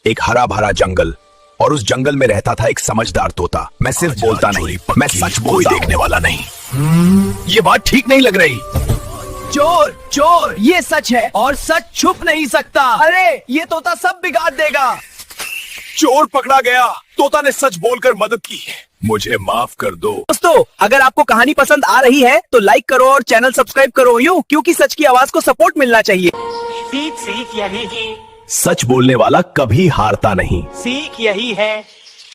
एक हरा भरा जंगल, और उस जंगल में रहता था एक समझदार तोता। मैं सिर्फ बोलता नहीं, मैं सच बोलता हूं। देखने वाला नहीं। ये बात ठीक नहीं लग रही। चोर चोर, ये सच है और सच छुप नहीं सकता। अरे ये तोता सब बिगाड़ देगा। चोर पकड़ा गया। तोता ने सच बोलकर मदद की। मुझे माफ कर दो। दोस्तों, अगर आपको कहानी पसंद आ रही है तो लाइक करो और चैनल सब्सक्राइब करो, क्योंकि सच की आवाज को सपोर्ट मिलना चाहिए। सीख यही है, सच बोलने वाला कभी हारता नहीं। सीख यही है।